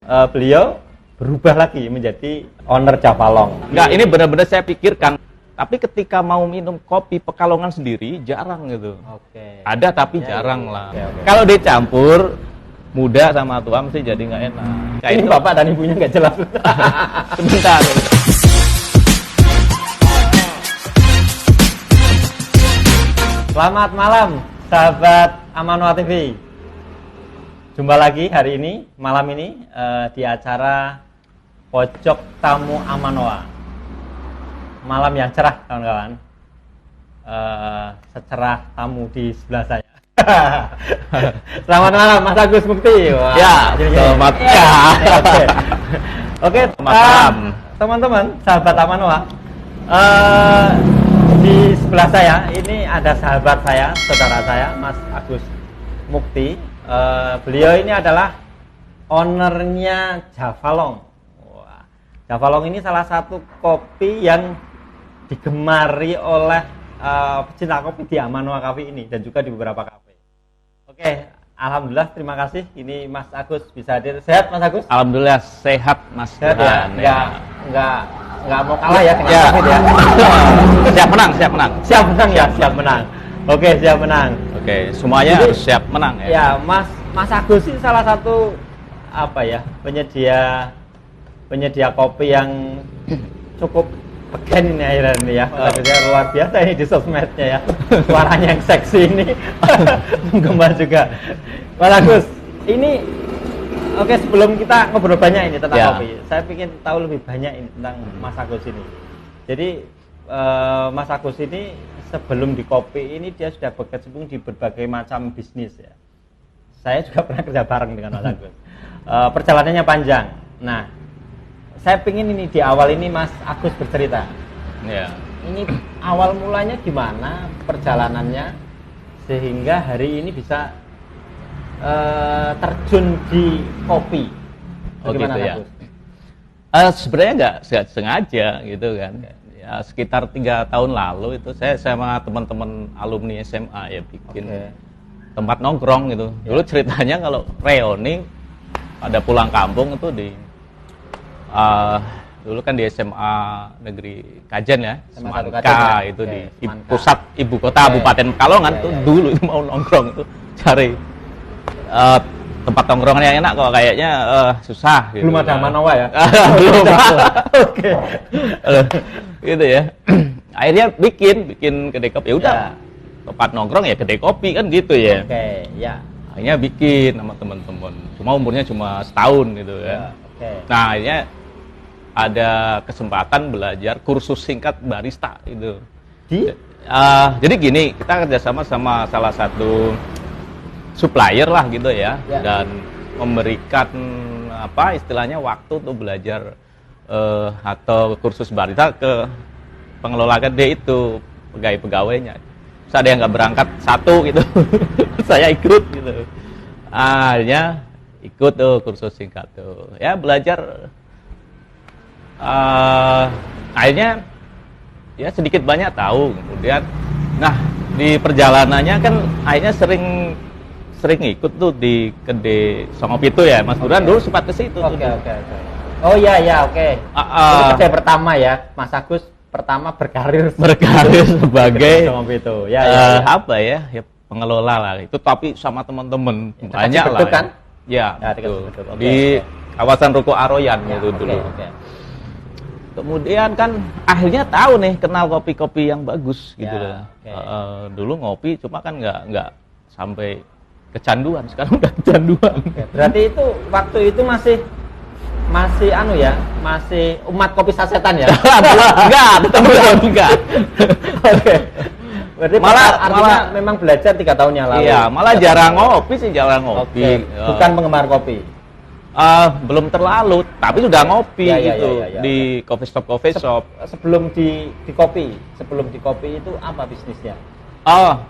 beliau berubah lagi menjadi owner Javalong. Enggak, ini benar-benar saya pikirkan. Tapi ketika mau minum kopi Pekalongan sendiri jarang gitu. Oke. Ada tapi Ya, jarang ya, lah. oke. Kalau dicampur muda sama tua mesti jadi nggak enak. Ini bapak dan ibunya nggak jelas. Sebentar. Selamat malam, sahabat Amanoa TV. Jumpa lagi hari ini, malam ini di acara Pojok Tamu Amanoa. Malam yang cerah, kawan-kawan. Secerah tamu di sebelah saya. Selamat malam, Mas Agus Mukti. Wah, Ya, gini-gini. selamat Ya, Oke, Selamat malam. teman-teman, sahabat Amanoa. Di sebelah saya ini ada sahabat saya, saudara saya, Mas Agus Mukti. Beliau ini adalah ownernya Javalong. Wah, Javalong ini salah satu kopi yang digemari oleh pecinta kopi di Amanoa Cafe ini dan juga di beberapa kafe. Oke, alhamdulillah, terima kasih. Ini Mas Agus bisa hadir. Sehat, Mas Agus? Alhamdulillah sehat Mas Sehat ya? Burhan, Nggak mau kalah ya dengan Ya. Covid ya? Siap menang, siap menang. Siap menang ya, siap menang. Oke, siap menang. Oke, semuanya Jadi, harus siap menang ya. Ya, Mas Agus ini salah satu apa ya, penyedia kopi yang cukup beken ini akhirnya ini ya. Mas Agusnya luar biasa ini di sosmednya ya. Suaranya yang seksi ini menggema juga. Mas Agus, ini oke, sebelum kita ngobrol banyak ini tentang Ya. kopi, saya ingin tahu lebih banyak ini tentang Mas Agus ini. Jadi Mas Agus ini sebelum di kopi ini dia sudah berkecimpung di berbagai macam bisnis ya. Saya juga pernah kerja bareng dengan Mas Agus. Perjalanannya panjang. Nah, saya ingin ini di awal ini Mas Agus bercerita. Ya. Ini awal mulanya gimana perjalanannya sehingga hari ini bisa terjun di kopi. Oh, Bagaimana, gitu ya. Agus? Sebenarnya nggak sengaja gitu kan. Ya, sekitar 3 tahun lalu itu saya sama teman-teman alumni SMA ya bikin Oke. tempat nongkrong gitu. Dulu ceritanya kalau reuni pada pulang kampung itu di dulu kan di SMA Negeri Kajen ya, SMA Semanka Kajen ya? itu Oke, di Semanka. pusat ibu kota Oke. Kabupaten Pekalongan Ya, tuh ya. dulu itu mau nongkrong itu cari tempat nongkrong yang enak kok kayaknya susah gitu. Belum ada kan. Amanoa ya? Belum. Oke. Gitu ya. Akhirnya bikin kedai kopi. Ya udah. Ya. Tempat nongkrong ya kedai kopi kan gitu ya. Oke, ya. Akhirnya bikin sama teman-teman. Cuma umurnya cuma setahun gitu Ya, kan. oke. Nah, akhirnya ada kesempatan belajar kursus singkat barista gitu. Di Jadi gini, kita kerjasama sama salah satu supplier lah gitu ya, Ya. dan memberikan apa istilahnya waktu untuk belajar atau kursus barista ke pengelola kedai itu, pegawai-pegawainya. Terus ada yang nggak berangkat satu gitu, saya ikut gitu. Akhirnya ikut tuh kursus singkat tuh, ya belajar. Akhirnya ya sedikit banyak tahu. Kemudian, nah di perjalanannya kan akhirnya sering ikut tuh di kedai Songopitu ya, Mas Burhan dulu sempat ke situ. Oke, tuh. oke. Oh iya, ya, oke. Ini kedai pertama ya, Mas Agus pertama berkarir sebagai itu. Ya, ya. apa ya, ya pengelola lah itu, tapi sama teman-teman Ya, banyak dekat lah. Beduk kan? Ya, Ya, dekat betul. Beduk. Oke, Di kawasan Ruko Aroyan Ya, itu oke, dulu. oke. Kemudian kan akhirnya tahu nih kenal kopi-kopi yang bagus gitu Ya, loh. oke. Dulu ngopi cuma kan nggak sampai kecanduan, sekarang udah kecanduan. Oke, berarti itu waktu itu masih anu ya, masih umat kopi sasetan ya? Enggak, tetap enggak. Oke. Berarti Malah- artinya memang belajar 3 tahun yang lalu. Iya, malah jarang ngopi sih, jarang Oke. ngopi. Bukan penggemar kopi. Belum terlalu, tapi sudah ngopi Ya, ya, gitu ya, ya, di coffee shop. Sebelum di kopi itu apa bisnisnya? Oh,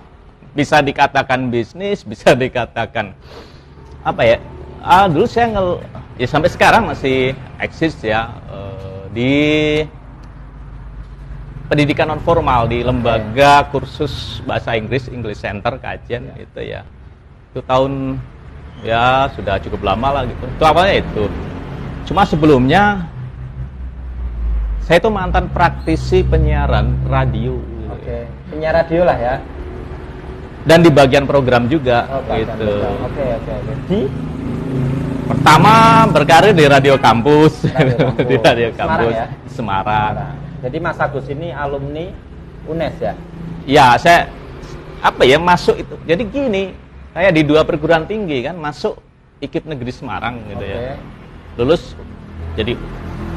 bisa dikatakan bisnis, bisa dikatakan apa ya? Dulu saya ya sampai sekarang masih eksis ya di pendidikan non formal di lembaga kursus bahasa Inggris English Center Kajen Ya. itu ya. Itu tahun ya sudah cukup lama lah gitu. Itu awalnya itu. Cuma sebelumnya saya itu mantan praktisi penyiaran radio. Oke, penyiar radio lah ya. Dan di bagian program juga bagian gitu. program. Oke. Di Pertama berkarir di Radio Kampus, di Radio Kampus Semarang, ya? Semarang. Jadi Mas Agus ini alumni UNES ya? Ya, saya masuk itu. Jadi gini, saya di 2 perguruan tinggi kan, masuk IKIP Negeri Semarang gitu ya. Lulus jadi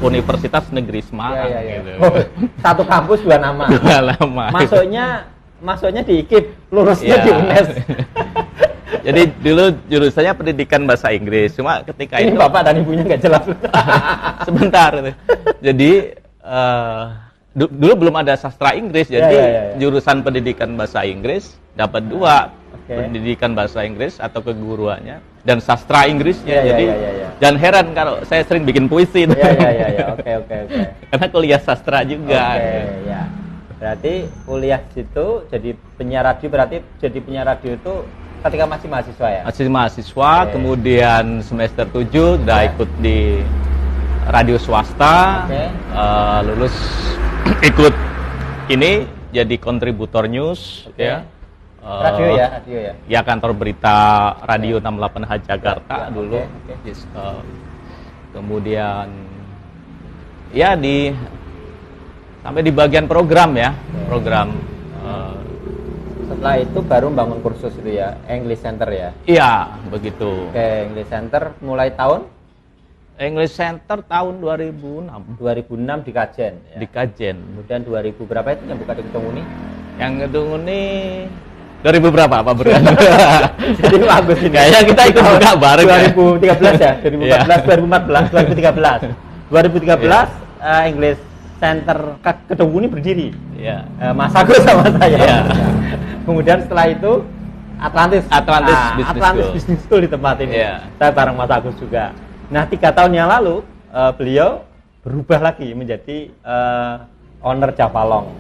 Universitas Negeri Semarang gitu. Oh, satu kampus 2 nama. 2 nama. Masuknya di IKIP, lulusnya di UNES. Jadi dulu jurusannya pendidikan bahasa Inggris. Cuma ketika ini itu bapak dan ibunya nggak jelas. sebentar. Jadi dulu belum ada sastra Inggris. Jadi jurusan pendidikan bahasa Inggris dapat 2, pendidikan bahasa Inggris atau keguruannya dan sastra Inggrisnya. Dan heran kalau saya sering bikin puisi. Oke. Karena kuliah sastra juga. Berarti kuliah situ jadi penyiar radio, berarti jadi penyiar radio itu ketika masih mahasiswa ya? Masih mahasiswa, kemudian semester 7 udah ikut di radio swasta, lulus ikut ini jadi kontributor news ya. Radio ya? Ya kantor berita Radio 68H Jakarta dulu. Kemudian ya sampai di bagian program ya, program. Setelah itu baru bangun kursus itu ya, English Center ya? Iya, begitu. Oke, English Center mulai tahun? English Center tahun 2006. 2006 di Kajen ya? Di Kajen. Kemudian 2000 berapa itu yang buka di Gedung Uni? Yang Gedung Uni 2000 berapa Pak Bro? Jadi bagus ini. Kayaknya kita ikut buka bareng 2013 ya? 2014, 2013 English Center Gedung Uni berdiri. Iya. Mas Agus sama saya. Kemudian setelah itu Atlantis Business School di tempat ini. Saya bareng Mas Agus juga. Nah 3 tahun yang lalu beliau berubah lagi menjadi owner Javalong.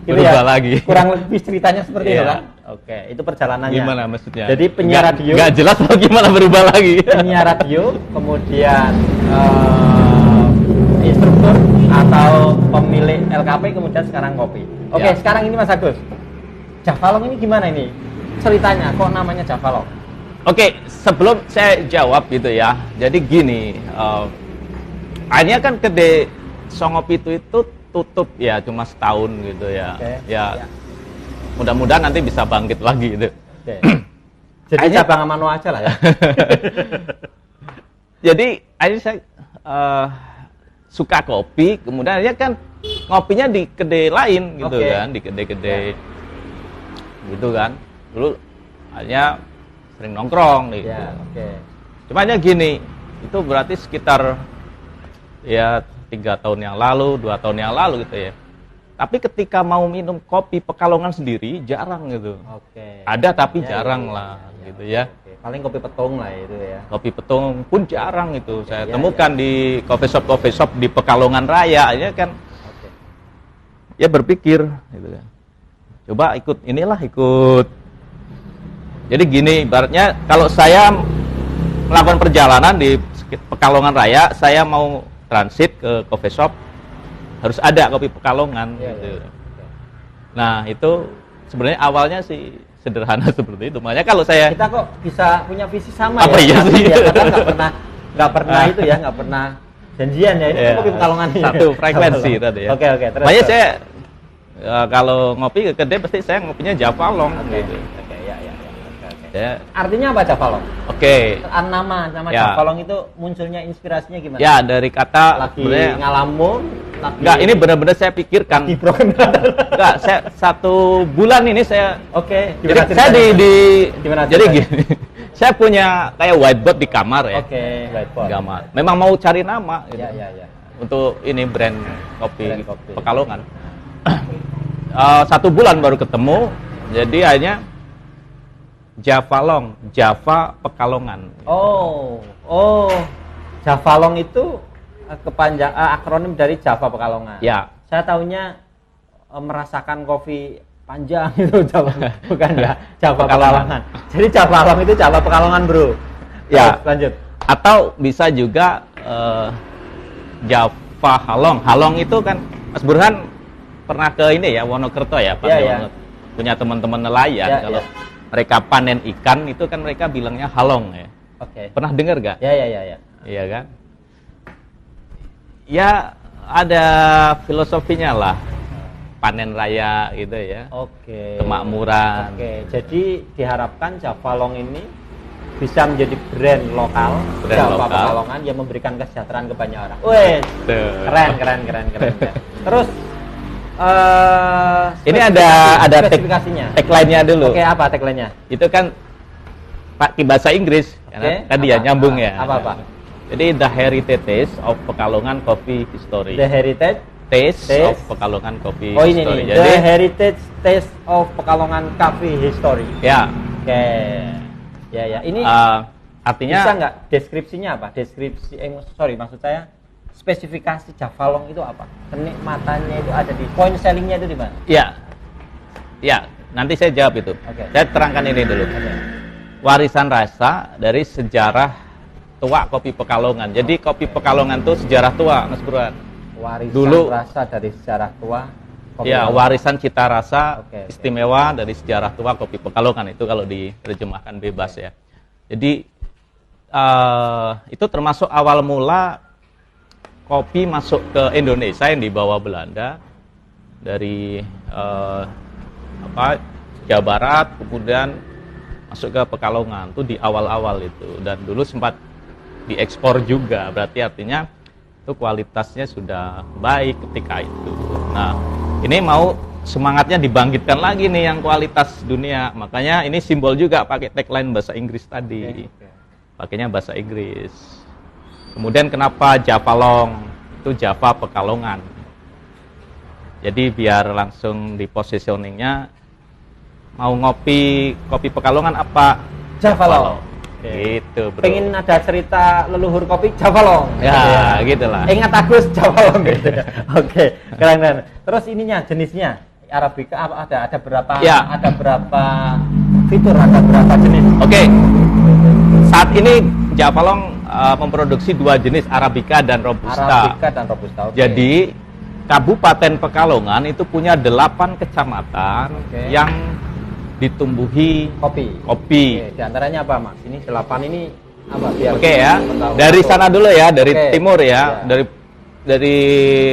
Berubah lagi. Kurang lebih ceritanya seperti itu kan? Oke, itu perjalanannya. Gimana maksudnya? Jadi penyiar radio. Nggak jelas gimana berubah lagi. Penyiar radio, kemudian instruktur atau pemilik LKP, kemudian sekarang kopi. Oke, sekarang ini Mas Agus, Javalong ini gimana ini ceritanya? Kok namanya Javalong? Oke, sebelum saya jawab gitu ya. Jadi gini, akhirnya kan kedai Songopitu itu tutup ya cuma setahun gitu ya. Mudah-mudahan nanti bisa bangkit lagi gitu. Jadi cabang Amano aja lah ya. Jadi akhirnya saya suka kopi, kemudian akhirnya kan ngopinya di kedai lain gitu kan, di kedai-kedai gitu kan. Dulu akhirnya sering nongkrong gitu. Cuma aja gini, itu berarti sekitar ya 3 tahun yang lalu, 2 tahun yang lalu gitu ya. Tapi ketika mau minum kopi Pekalongan sendiri jarang gitu. Ada tapi jarang lah gitu ya. Paling kopi petung lah itu ya. Kopi petung pun jarang itu saya temukan di coffee shop di Pekalongan Raya ya kan. Ya berpikir gitu kan. Coba ikut. Jadi gini, ibaratnya kalau saya melakukan perjalanan di Pekalongan Raya, saya mau transit ke coffee shop, harus ada kopi Pekalongan gitu. Nah, itu sebenarnya awalnya sih sederhana seperti itu. Makanya kalau kita kok bisa punya visi sama apa ya? Iya sih? Karena nggak pernah itu ya, nggak pernah janjian ya. Ini kopi Pekalongan ini. Satu frekuensi tadi ya. Oke. Makanya saya kalau ngopi ke kedai pasti saya ngopinya Javalong gitu. Artinya apa Javalong? Nama Javalong itu munculnya inspirasinya gimana? Ya dari kata lagi ngalamun. Enggak, ini benar-benar saya pikirkan. Enggak, saya 1 bulan ini saya. Jadi saya jadi gini. Saya punya kayak whiteboard di kamar ya. Whiteboard. Kamar. Memang mau cari nama gitu. Untuk ini brand kopi Pekalongan. 1 bulan baru ketemu. Jadi akhirnya Javalong, Java Pekalongan. Javalong itu akronim dari Java Pekalongan. Ya. Saya tahunya merasakan kopi panjang itu bukan ya, Java Pekalongan. Jadi Javalong itu Java Pekalongan, Bro. Ya. Lanjut. Atau bisa juga Java Halong. Halong itu kan Mas Burhan pernah ke ini ya, Wonokerto ya, Pak. Punya teman-teman nelayan. Kalau mereka panen ikan itu kan mereka bilangnya halong ya. Pernah dengar gak? Ya. Iya kan? Ya ada filosofinya lah, panen raya gitu ya. Kemakmuran. Jadi diharapkan Javalong ini bisa menjadi brand lokal Java Pekalongan yang memberikan kesejahteraan ke banyak orang. Wih, keren. Terus ini ada spesifikasinya. tagline-nya dulu. Apa tagline-nya? Itu kan pakai bahasa Inggris. Tadi ya nyambung ya. Apa? Jadi the heritage of Pekalongan Coffee History. The heritage taste of Pekalongan Coffee ini History. Jadi, the heritage taste of Pekalongan Coffee History. Ya. Ya. Ini artinya bisa nggak deskripsinya apa? Maksud saya spesifikasi Javalong itu apa? Kenikmatannya itu ada di point sellingnya itu di mana? Ya. Nanti saya jawab itu. Saya terangkan ini dulu. Warisan rasa dari sejarah tua kopi Pekalongan. Jadi kopi Pekalongan itu sejarah tua, Mas Burhan. Warisan rasa dari sejarah tua. Warisan cita rasa istimewa dari sejarah tua kopi Pekalongan, itu kalau diterjemahkan bebas ya. Jadi itu termasuk awal mula kopi masuk ke Indonesia yang dibawa Belanda dari Jawa Barat, kemudian masuk ke Pekalongan itu di awal-awal itu, dan dulu sempat diekspor juga, berarti artinya itu kualitasnya sudah baik ketika itu. Nah, ini mau semangatnya dibangkitkan lagi nih yang kualitas dunia, makanya ini simbol juga pakai tagline bahasa Inggris tadi. Pakainya bahasa Inggris. Kemudian kenapa Javalong? Itu Java Pekalongan. Jadi biar langsung di positioningnya, mau ngopi kopi Pekalongan apa? Javalong. Gitu, bro. Pengen ada cerita leluhur kopi Javalong. Ya, gitulah. Ingat Agus Javalong gitu. Keren. Terus ininya jenisnya Arabica ada berapa? Ya. Ada berapa fitur? Ada berapa jenis? Saat ini Javalong memproduksi 2 jenis, Arabica dan Robusta. Jadi Kabupaten Pekalongan itu punya 8 kecamatan yang ditumbuhi kopi. Di antaranya apa, Mas? Ini 8 ini apa? Dari sana dulu ya, dari timur ya, dari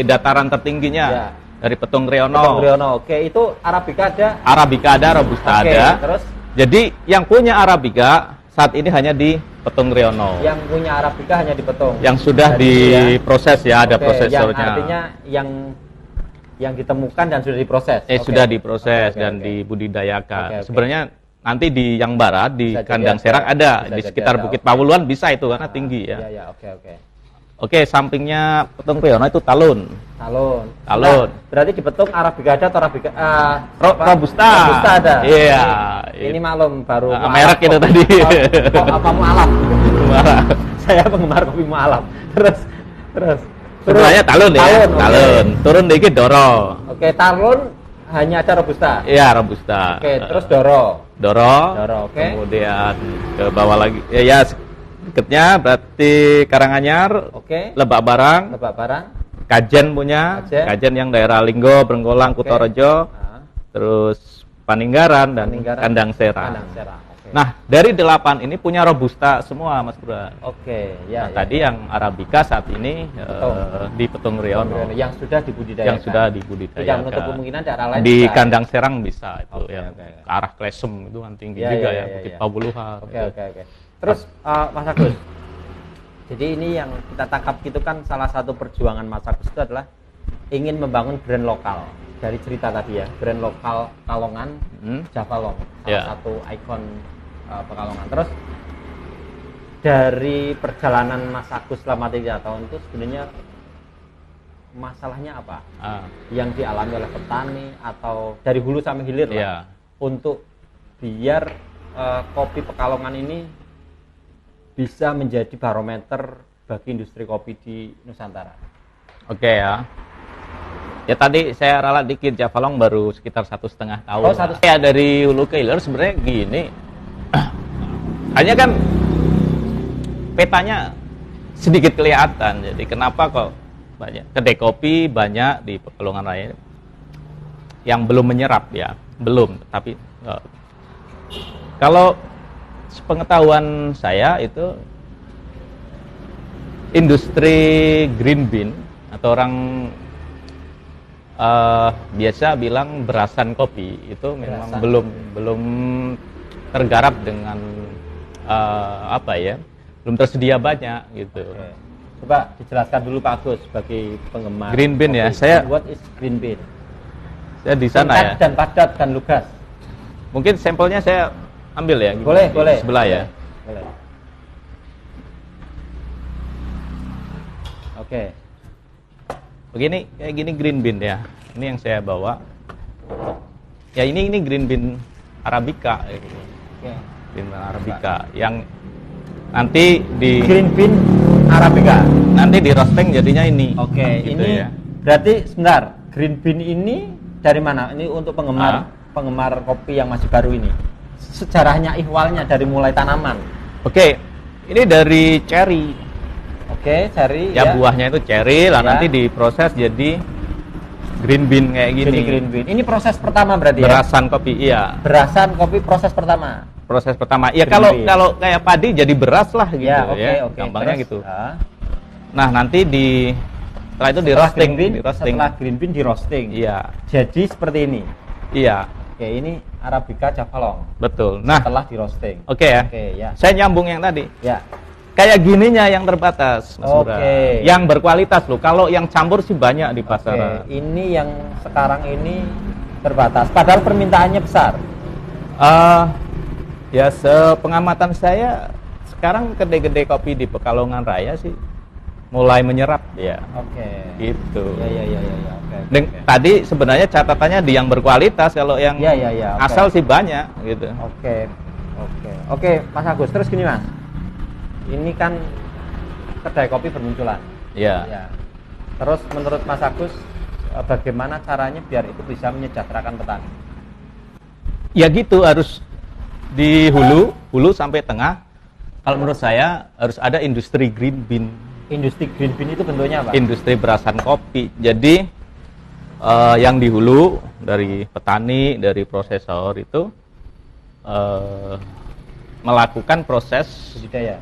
dataran tertingginya, dari Petung Riono. Itu Arabica ada, Robusta ada. Terus? Jadi yang punya Arabica saat ini hanya di Petung Riono. Yang punya Arabica hanya di Petung. Yang sudah diproses ya, ada prosesornya. Yang artinya yang ditemukan dan sudah diproses. Sudah diproses dan dibudidayakan. Sebenarnya nanti di yang barat di Kandang Serak ada, di sekitar Bukit Pawuluan bisa itu karena tinggi ya. Sampingnya Petung Riono itu Talun. Berarti di Petung Arabica ada atau Arabica Robusta ada. Iya. Ini maklum baru merek itu tadi. Apa mualaf? Saya penggemar kopi mualaf. Terus sebenarnya Talun ya. Talun. Turun dikit Doro. Talun hanya ada Robusta. Iya, Robusta. Terus Doro. Kemudian ke bawah lagi. Ya dekatnya berarti Karanganyar. Lebak Barang. Kajen punya. Kajen yang daerah Linggo, Brenggolang, Kutorejo. Terus Paninggaran dan Kandang Serak. Nah, dari 8 ini punya Robusta semua, Mas Burhan. Tadi yang Arabica saat ini di Petung Riono. Yang sudah dibudidayakan. Tidak menutup kemungkinan daerah lain di Kandang Serang bisa itu yang ke arah Klesem itu kan tinggi juga ya, Bukit Pawuluhan. Terus Mas Agus, jadi ini yang kita tangkap itu kan salah satu perjuangan Mas Agus itu adalah ingin membangun brand lokal. Dari cerita tadi ya, brand lokal Pekalongan, Javalong, salah satu ikon Pekalongan. Terus dari perjalanan Mas Agus selama 3 tahun itu sebenarnya masalahnya apa? Yang dialami oleh petani atau dari hulu sampai hilir lah, untuk biar kopi Pekalongan ini bisa menjadi barometer bagi industri kopi di Nusantara. Ya tadi saya ralat dikit, Javalong baru sekitar 1,5 tahun. Ya dari hulu ke hilir sebenarnya gini. Hanya kan petanya sedikit kelihatan. Jadi kenapa kok banyak kedai kopi banyak di Pekalongan Raya yang belum menyerap ya, belum. Tapi kalau sepengetahuan saya itu industri green bean atau orang biasa bilang berasan kopi itu memang belum tergarap dengan belum tersedia banyak gitu. Oke. Coba dijelaskan dulu Pak Agus sebagai penggemar Green bean ya, kopi. What is green bean? Saya di sana Singkat ya. dan padat dan lugas. Mungkin sampelnya saya ambil ya. Boleh, di boleh. Sebelah ya. Boleh. Oke. Begini, kayak gini green bean ya. Ini yang saya bawa. Ya ini green bean Arabica. Oke. Green bean Arabica yang nanti di Green bean Arabica. nanti di roasting jadinya ini. Oke, Gitu ini ya. berarti sebentar. Green bean ini dari mana? Ini untuk penggemar kopi yang masih baru ini. Sejarahnya ihwalnya dari mulai tanaman. Oke, ini dari cherry. Oke, cari Ya buahnya itu cherry, lah Ya. nanti diproses jadi green bean kayak gini. Jadi green bean. Ini proses pertama berarti ya? Berasan kopi, iya. Berasan kopi proses pertama. Proses pertama. Ya Green bean. kalau kayak padi jadi beras lah gitu Ya, oke, ya. oke. Gampangnya Terus, gitu. ah, Nah, nanti setelah itu di setelah roasting, green bean, di roasting. Setelah green bean di roasting. Iya. Jadi seperti ini. Iya, Oke, ini Arabica Javalong. betul. Nah, Setelah di roasting. oke ya. Oke, ya. Saya nyambung yang tadi. Ya. Kayak gininya yang terbatas, Mas Oke. Bura. Yang berkualitas loh. Kalau yang campur sih banyak di Oke, pasaran. ini yang sekarang ini terbatas. Padahal permintaannya besar. Ya sepengamatan saya sekarang kedai-kedai kopi di Pekalongan Raya sih mulai menyerap ya. Oke. Gitu. Ya. Oke. Dan tadi sebenarnya catatannya di yang berkualitas, kalau yang Ya. Oke. asal sih banyak gitu. Oke, Mas Agus. Terus gini Mas. Ini kan kedai kopi bermunculan. Ya. Ya. Terus menurut Mas Agus bagaimana caranya biar itu bisa menyejahterakan petani? Ya gitu, harus di hulu sampai tengah. Kalau menurut saya harus ada industri green bean. Industri green bean itu bentuknya apa? Industri berasan kopi. Jadi yang di hulu dari petani, dari prosesor itu melakukan proses Budidaya.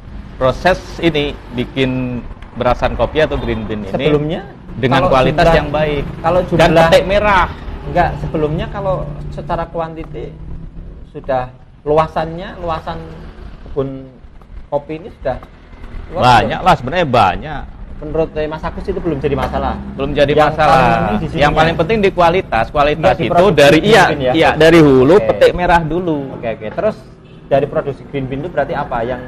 ini bikin berasan kopi atau green bean ini Sebelumnya dengan kalau kualitas jumlah- yang baik Kalau dan jumlah petik merah. enggak, sebelumnya kalau secara kuantiti sudah luasan kebun kopi ini sudah luas Banyak belum? lah, sebenarnya banyak. Menurut Mas Agus itu belum jadi masalah. Belum jadi Yang masalah. paling penting di sini Yang ya. paling penting di kualitas. Kualitas Enggak, di itu produksi dari green bean ya? iya dari hulu Oke. petik merah dulu. Oke. Terus dari produksi green bean itu berarti apa yang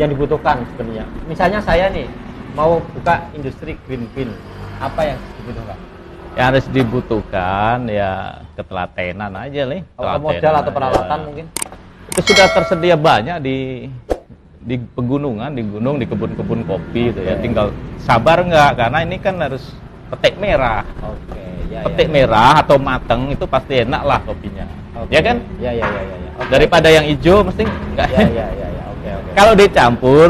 dibutuhkan sebenarnya? Misalnya saya nih mau buka industri green bean, apa yang dibutuhkan? Yang harus dibutuhkan ya ketelatenan aja nih. Kalau modal Ketelatenan atau aja. peralatan mungkin? Itu sudah tersedia banyak di pegunungan, di gunung, di kebun-kebun kopi itu ya. Oke. Tinggal sabar nggak, karena ini kan harus petik merah. Oke, ya. Petik merah atau mateng itu pasti enak lah kopinya. Oke. Ya kan? Ya. Oke. Daripada yang hijau mesti nggak. Ya. Oke. Kalau dicampur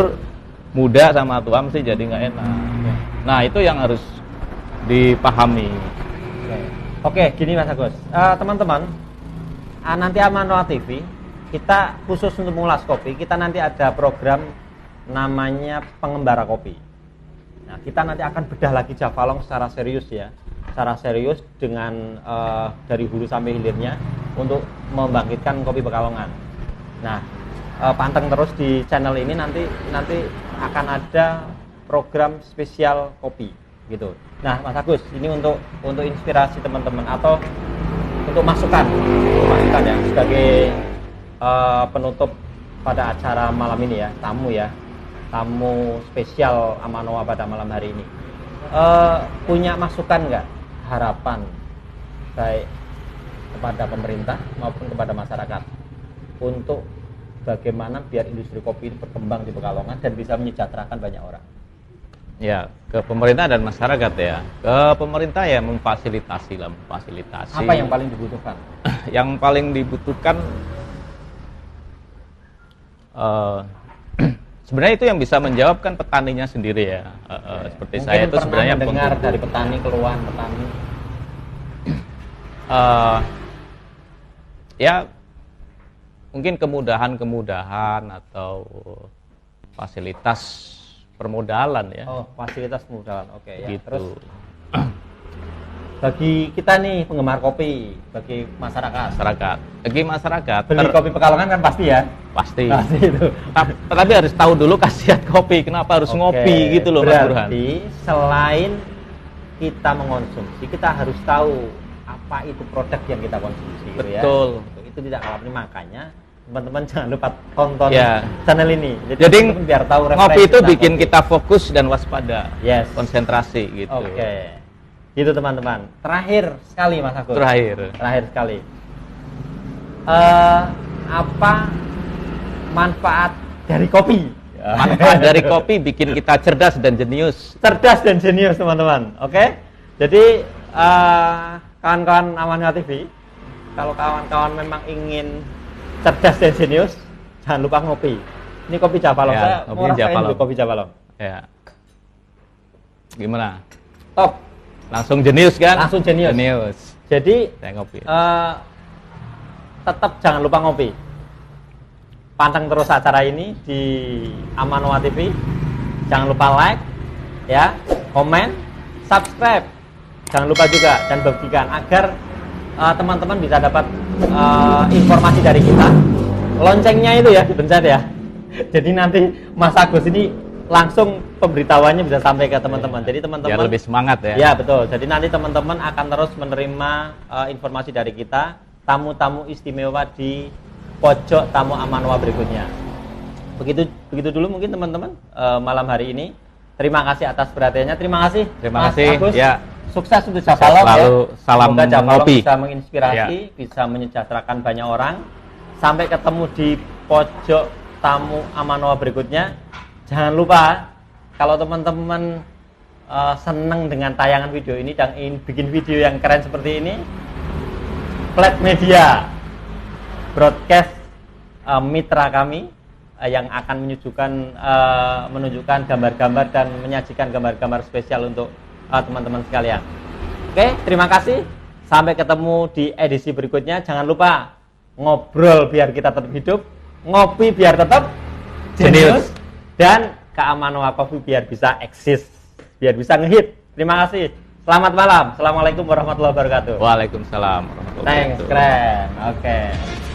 muda sama tua mesti jadi nggak enak. Nah itu yang harus dipahami. Oke, gini Mas Agus. Teman-teman, nanti Amanoa TV kita khusus untuk mengulas kopi. Kita nanti ada program namanya pengembara kopi. Nah, kita nanti akan bedah lagi Javalong secara serius ya, secara serius dengan dari hulu sampai hilirnya untuk membangkitkan kopi Pekalongan. Nah, panteng terus di channel ini, nanti akan ada program spesial kopi gitu. Nah, Mas Agus, ini untuk inspirasi teman-teman atau untuk masukan ya sebagai penutup pada acara malam ini ya, tamu spesial Amanoa pada malam hari ini. Punya masukan nggak, harapan baik kepada pemerintah maupun kepada masyarakat untuk bagaimana biar industri kopi ini berkembang di Pekalongan dan bisa menyejahterakan banyak orang? Ya, ke pemerintah dan masyarakat ya. Ke pemerintah ya memfasilitasi. Apa yang paling dibutuhkan? Yang paling dibutuhkan Sebenarnya itu yang bisa menjawab kan petaninya sendiri ya. Seperti Mungkin saya itu pernah sebenarnya mendengar pengkuku. dari petani, keluhan petani. Ya mungkin kemudahan atau fasilitas permodalan ya. Oh, fasilitas permodalan. Oke ya. Gitu. Terus bagi kita nih penggemar kopi, bagi masyarakat, Bagi masyarakat beli kopi Pekalongan kan pasti ya? pasti. Pasti itu. Tapi harus tahu dulu khasiat kopi. Kenapa harus Oke, ngopi gitu loh Mas Burhan. berarti selain kita mengonsumsi, kita harus tahu apa itu produk yang kita konsumsi. Gitu ya. Betul. Itu tidak kalah penting, makanya teman-teman jangan lupa tonton Ya. channel ini. Jadi teman-teman biar tahu ngopi referensi itu tentang bikin kopi. kita fokus dan waspada. Yes. Konsentrasi gitu. Oke. Gitu teman-teman. Terakhir sekali Mas Agus. Terakhir sekali. Apa manfaat dari kopi? Manfaat dari kopi bikin kita cerdas dan jenius. Cerdas dan jenius teman-teman. Oke. Jadi kawan-kawan Amanwa TV, kalau kawan-kawan memang ingin cerdas dan jenius, jangan lupa ngopi. Ini kopi Javalong. Ya, Saya kopi mau rasain Javalong. dulu kopi Javalong. Ya. Gimana? Top. Langsung jenius kan? Langsung jenius. Jenius. Jadi Saya ngopi. tetap jangan lupa ngopi. Panteng terus acara ini di Amanwa TV. Jangan lupa like, ya, komen, subscribe. Jangan lupa juga dan bagikan agar teman-teman bisa dapat informasi dari kita. Loncengnya itu ya dipencet ya. Jadi nanti Mas Agus ini langsung pemberitahuannya bisa sampai ke teman-teman. Jadi teman-teman Biar lebih semangat ya. Ya betul. Jadi nanti teman-teman akan terus menerima informasi dari kita, tamu-tamu istimewa di pojok tamu Amanwa berikutnya. Begitu dulu mungkin teman-teman malam hari ini. Terima kasih atas perhatiannya. Terima kasih. Terima Mas kasih. Agus. Ya. Sukses untuk Javalong ya. Selalu salam Semoga Javalong ngopi. bisa menginspirasi, Ya. bisa menyejahterakan banyak orang. Sampai ketemu di pojok tamu Amanwa berikutnya. Jangan lupa kalau teman-teman senang dengan tayangan video ini dan ingin bikin video yang keren seperti ini, Flat Media broadcast mitra kami yang akan menunjukkan gambar-gambar dan menyajikan gambar-gambar spesial untuk teman-teman sekalian. Oke, terima kasih. Sampai ketemu di edisi berikutnya. Jangan lupa ngobrol biar kita tetap hidup, ngopi biar tetap jenius, dan Amanwa Coffee biar bisa eksis, biar bisa ngehit. Terima kasih. Selamat malam. Assalamualaikum warahmatullahi wabarakatuh. Waalaikumsalam warahmatullahi Thanks, wabarakatuh. keren. Oke.